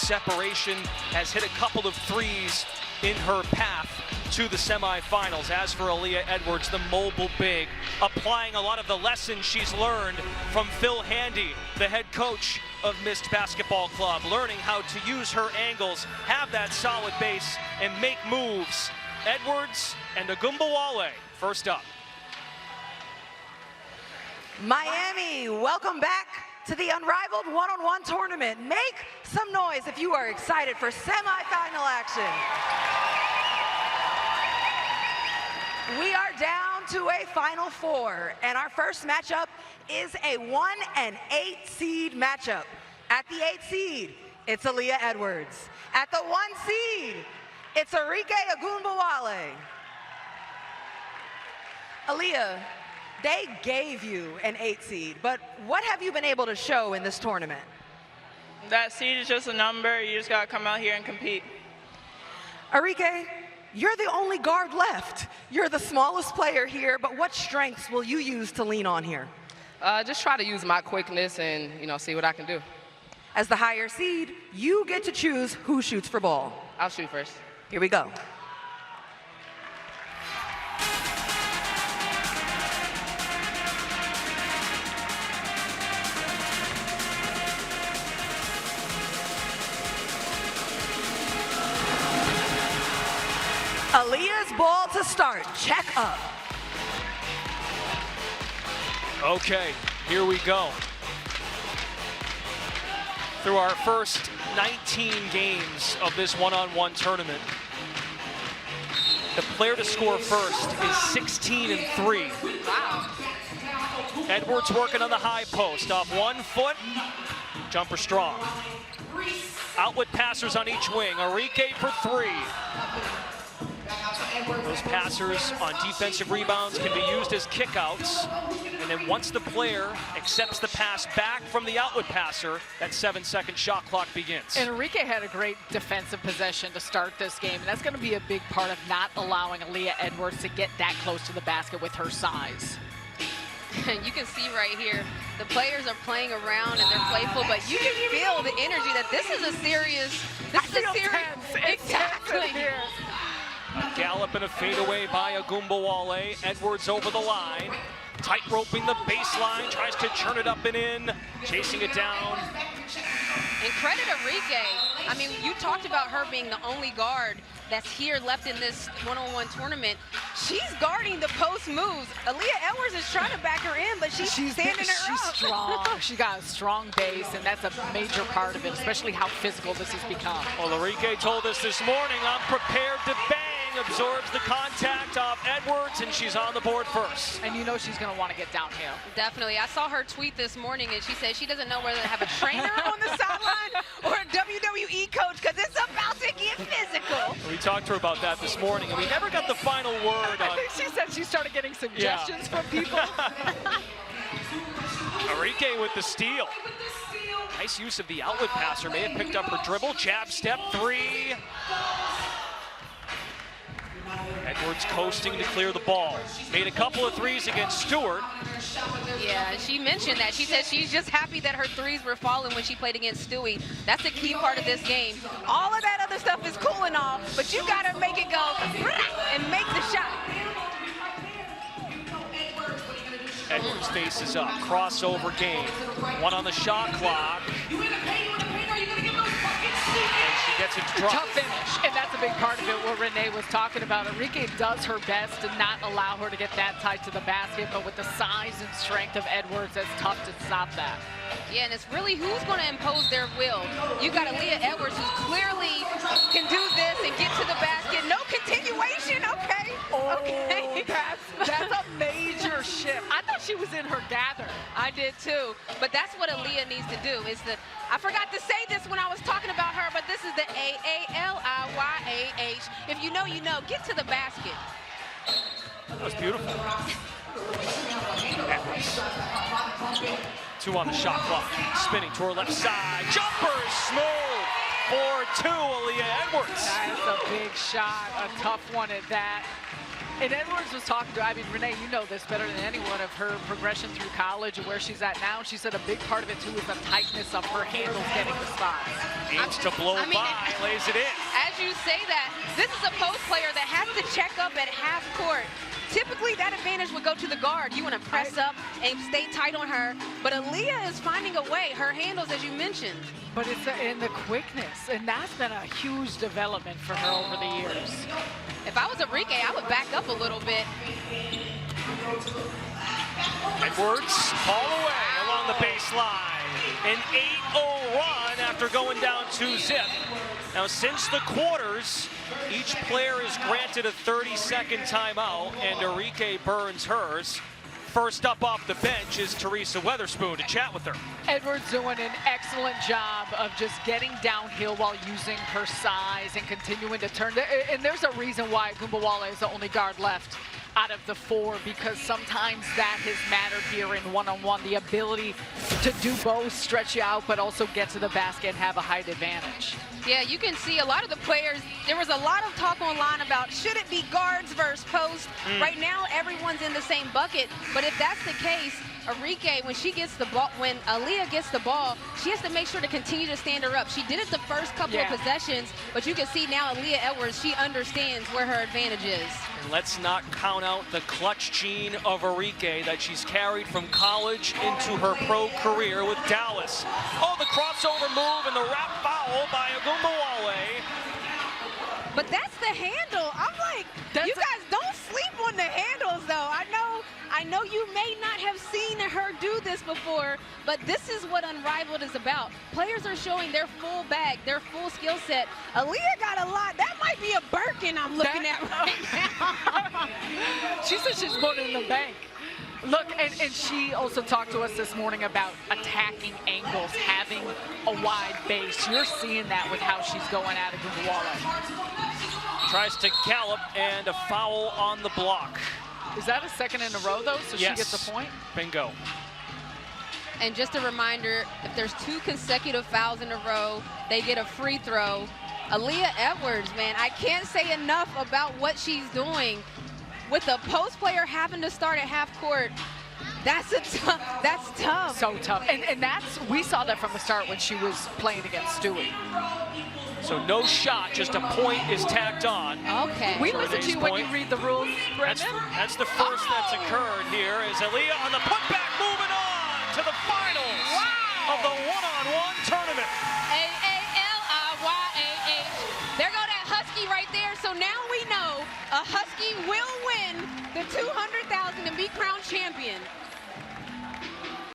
separation, has hit a couple of threes in her path to the semifinals. As for Aaliyah Edwards, the mobile big, applying a lot of the lessons she's learned from Phil Handy, the head coach of Mist Basketball Club, learning how to use her angles, have that solid base, and make moves. Edwards and Ogunbowale first up. Miami, welcome back to the Unrivaled one-on-one tournament. Make some noise if you are excited for semifinal action. We are down to a Final Four, and our first matchup is a 1 and 8 seed matchup. At the 8 seed, it's Aaliyah Edwards. At the 1 seed, it's Arike Ogunbowale. Aaliyah, they gave you an 8 seed, but what have you been able to show in this tournament? That seed is just a number. You just got to come out here and compete. Arike, you're the only guard left. You're the smallest player here, but what strengths will you use to lean on here? Just try to use my quickness and, see what I can do. As the higher seed, you get to choose who shoots for ball. I'll shoot first. Here we go. Aaliyah's ball to start. Check up. Okay, here we go. Through our first 19 games of this one-on-one tournament, the player to score first is 16 and 3. Wow. Edwards working on the high post off 1 foot. Jumper strong. Outlet passers on each wing. Arike for 3. Those passers on defensive rebounds can be used as kickouts. And then once the player accepts the pass back from the outlet passer, that 7-second shot clock begins. And Arike had a great defensive possession to start this game. And that's going to be a big part of not allowing Aaliyah Edwards to get that close to the basket with her size. You can see right here, the players are playing around and they're playful, but you can feel the energy that this is a serious, exactly. A gallop and a fadeaway by Ogunbowale. Edwards over the line. Tight roping the baseline, tries to churn it up and in, chasing it down. And credit Arike. I mean, you talked about her being the only guard that's here left in this one-on-one tournament. She's guarding the post moves. Aaliyah Edwards is trying to back her in, but she's standing her up. She's strong. She got a strong base, and that's a major part of it, especially how physical this has become. Well, Arike told us this morning, I'm prepared to bang. Absorbs the contact of Edwards, and she's on the board first. And you know she's going to want to get downhill. Definitely. I saw her tweet this morning, and she said she doesn't know whether to have a trainer on the sideline or a WWE coach, because it's about to get physical. We talked to her about that this morning, and we never got the final word on. I think she said she started getting suggestions from people. Arike with the steal. Nice use of the outlet passer. May have picked up her dribble. Jab step 3. Edwards coasting to clear the ball. Made a couple of threes against Stewart. Yeah, she mentioned that. She said she's just happy that her threes were falling when she played against Stewie. That's the key part of this game. All of that other stuff is cool and all, but you got to make it go and make the shot. Edwards faces up. Crossover game. 1 on the shot clock. And she gets it dropped. Tough finish, and that's a big part of it, what Renee was talking about. Arike does her best to not allow her to get that tight to the basket, but with the size and strength of Edwards, it's tough to stop that. Yeah, and it's really who's going to impose their will. You got Aaliyah Edwards, who clearly can do this and get to the basket. No continuation, okay. Oh, okay. That's a major shift. I thought she was in her gather. I did too, but that's what Aaliyah needs to do. Is the I forgot to say this when I was talking about her, but this is the A-A-L-I-Y-A-H. If you know, you know. Get to the basket. That was beautiful. Edwards. 2 on the shot clock. Spinning to her left side. Jumper is smooth. 4-2, Aaliyah Edwards. That is a big shot, a tough one at that. And Edwards was talking to, I mean, Renee, you know this better than anyone, of her progression through college and where she's at now. She said a big part of it, too, is the tightness of her handles getting the spots. Aims to blow by, lays it in. As you say that, this is a post player that has to check up at half court. Typically, that advantage would go to the guard. You want to press up and stay tight on her. But Aaliyah is finding a way. Her handles, as you mentioned. But it's in the quickness, and that's been a huge development for her over the years. If I was Arike, I would back up a little bit. Edwards, fall away along the baseline. An 8-0 run after going down 2-zip. Now, since the quarters, each player is granted a 30-second timeout, and Arike burns hers. First up off the bench is Teresa Weatherspoon to chat with her. Edwards doing an excellent job of just getting downhill while using her size and continuing to turn. And there's a reason why Ogunbowale is the only guard left out of the 4, because sometimes that has mattered here in one-on-one, the ability to do both, stretch you out, but also get to the basket and have a height advantage. Yeah, you can see a lot of the players, there was a lot of talk online about should it be guards versus post. Right now, everyone's in the same bucket, but if that's the case, Arike, when she gets the ball, when Aaliyah gets the ball, she has to make sure to continue to stand her up. She did it the first couple of possessions, but you can see now Aaliyah Edwards, she understands where her advantage is. And let's not count out the clutch gene of Arike that she's carried from college into her pro career with Dallas. Oh, the crossover move and the wrap foul by Ogunbowale. But that's the handle. I'm like, you guys don't sleep on the handles, though. I know you may not have seen her do this before, but this is what Unrivaled is about. Players are showing their full bag, their full skill set. Aaliyah got a lot. That might be a Birkin I'm looking at right now. She said she's put it in the bank. Look, and she also talked to us this morning about attacking angles, having a wide base. You're seeing that with how she's going at Ogunbowale. Tries to gallop, and a foul on the block. Is that a second in a row, though, so she gets the point? Bingo. And just a reminder, if there's 2 consecutive fouls in a row, they get a free throw. Aaliyah Edwards, man, I can't say enough about what she's doing. With a post player having to start at half court, that's tough. So tough. And we saw that from the start when she was playing against Stewie. So no shot, just a point is tacked on. Okay. We listen to you when you read the rules, Brendan. That's the first that's occurred here, is Aaliyah on the putback, moving on to the finals of the one-on-one tournament. A-A-L-I-Y-A-H. There go that Husky right there. So now we know a Husky will win the $200,000 and be crowned champion.